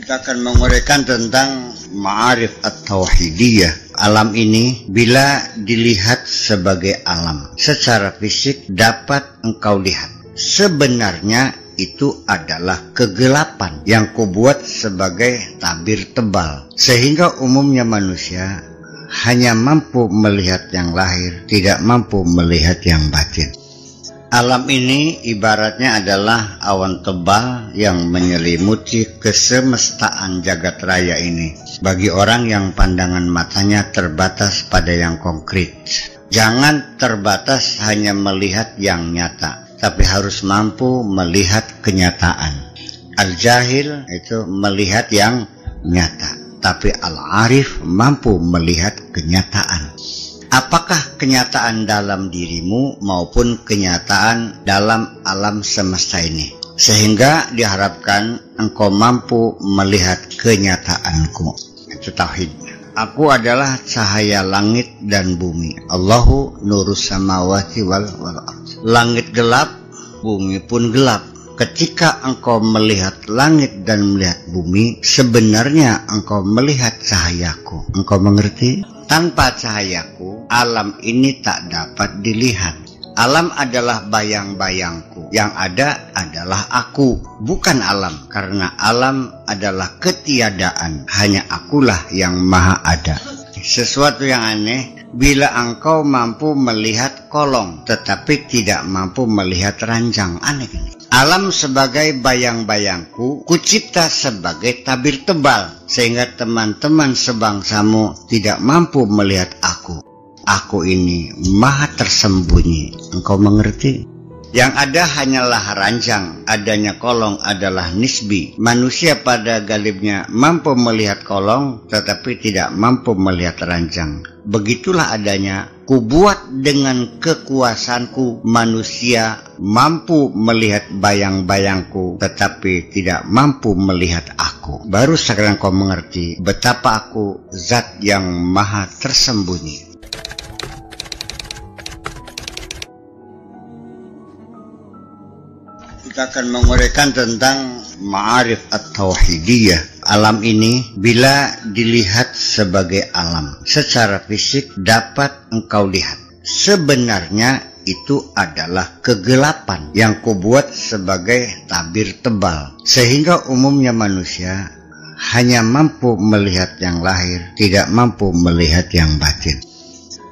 Kita akan menguraikan tentang ma'arif at-tauhidiyah. Alam ini bila dilihat sebagai alam, secara fisik dapat engkau lihat. Sebenarnya itu adalah kegelapan yang kubuat sebagai tabir tebal, sehingga umumnya manusia hanya mampu melihat yang lahir, tidak mampu melihat yang batin. Alam ini ibaratnya adalah awan tebal yang menyelimuti kesemestaan jagat raya ini. Bagi orang yang pandangan matanya terbatas pada yang konkret. Jangan terbatas hanya melihat yang nyata, tapi harus mampu melihat kenyataan. Al-jahil itu melihat yang nyata, tapi al-arif mampu melihat kenyataan. Apakah kenyataan dalam dirimu maupun kenyataan dalam alam semesta ini, sehingga diharapkan engkau mampu melihat kenyataanku. Itu tauhid. Aku adalah cahaya langit dan bumi. Allahu nurus samawati wal ardh. Langit gelap, bumi pun gelap. Ketika engkau melihat langit dan melihat bumi, sebenarnya engkau melihat cahayaku. Engkau mengerti? Tanpa cahayaku, alam ini tak dapat dilihat. Alam adalah bayang-bayangku. Yang ada adalah aku, bukan alam. Karena alam adalah ketiadaan. Hanya akulah yang maha ada. Sesuatu yang aneh, bila engkau mampu melihat kolong, tetapi tidak mampu melihat ranjang. Aneh ini. Alam sebagai bayang-bayangku, kucipta sebagai tabir tebal, sehingga teman-teman sebangsamu tidak mampu melihat aku. Aku ini maha tersembunyi. Engkau mengerti? Yang ada hanyalah ranjang, adanya kolong adalah nisbi. Manusia pada galibnya mampu melihat kolong, tetapi tidak mampu melihat ranjang. Begitulah adanya, kubuat dengan kekuasaanku manusia mampu melihat bayang-bayangku, tetapi tidak mampu melihat aku. Baru sekarang kau mengerti betapa aku zat yang maha tersembunyi. Kita akan menguraikan tentang ma'arif at-tauhidiyah. Alam ini bila dilihat sebagai alam, secara fisik dapat engkau lihat. Sebenarnya itu adalah kegelapan yang kubuat sebagai tabir tebal, sehingga umumnya manusia hanya mampu melihat yang lahir, tidak mampu melihat yang batin.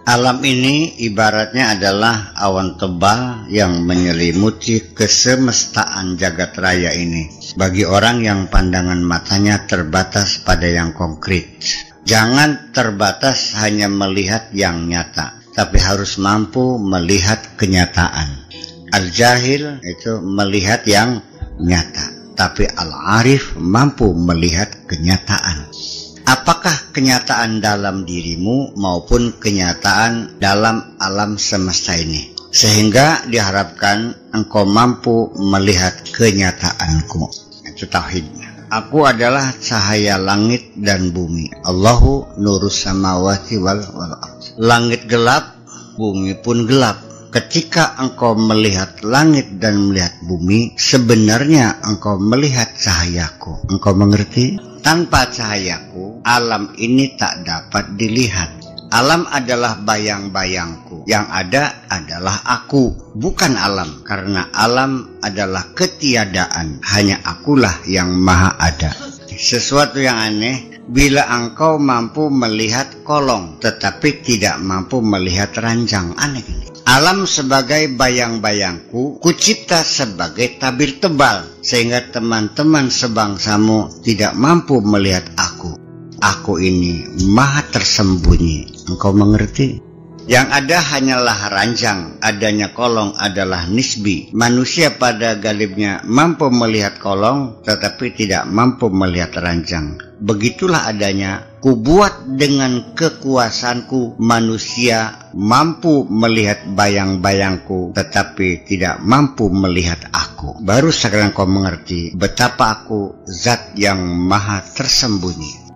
Alam ini ibaratnya adalah awan tebal yang menyelimuti kesemestaan jagat raya ini. Bagi orang yang pandangan matanya terbatas pada yang konkret. Jangan terbatas hanya melihat yang nyata, tapi harus mampu melihat kenyataan. Al-jahil itu melihat yang nyata, tapi al-arif mampu melihat kenyataan. Apakah kenyataan dalam dirimu maupun kenyataan dalam alam semesta ini, sehingga diharapkan engkau mampu melihat kenyataanku. Itu tauhid. Aku adalah cahaya langit dan bumi. Allahu nurus samawati wal ardh. Langit gelap, bumi pun gelap. Ketika engkau melihat langit dan melihat bumi, sebenarnya engkau melihat cahayaku. Engkau mengerti? Tanpa cahayaku, alam ini tak dapat dilihat. Alam adalah bayang-bayangku. Yang ada adalah aku, bukan alam. Karena alam adalah ketiadaan. Hanya akulah yang maha ada. Sesuatu yang aneh, bila engkau mampu melihat kolong, tetapi tidak mampu melihat ranjang. Aneh ini. Alam sebagai bayang-bayangku, kucipta sebagai tabir tebal, sehingga teman-teman sebangsamu tidak mampu melihat aku. Aku ini maha tersembunyi. Engkau mengerti? Yang ada hanyalah ranjang, adanya kolong adalah nisbi. Manusia pada galibnya mampu melihat kolong, tetapi tidak mampu melihat ranjang. Begitulah adanya, kubuat dengan kekuasaanku manusia mampu melihat bayang-bayangku, tetapi tidak mampu melihat aku. Baru sekarang kau mengerti betapa aku zat yang maha tersembunyi.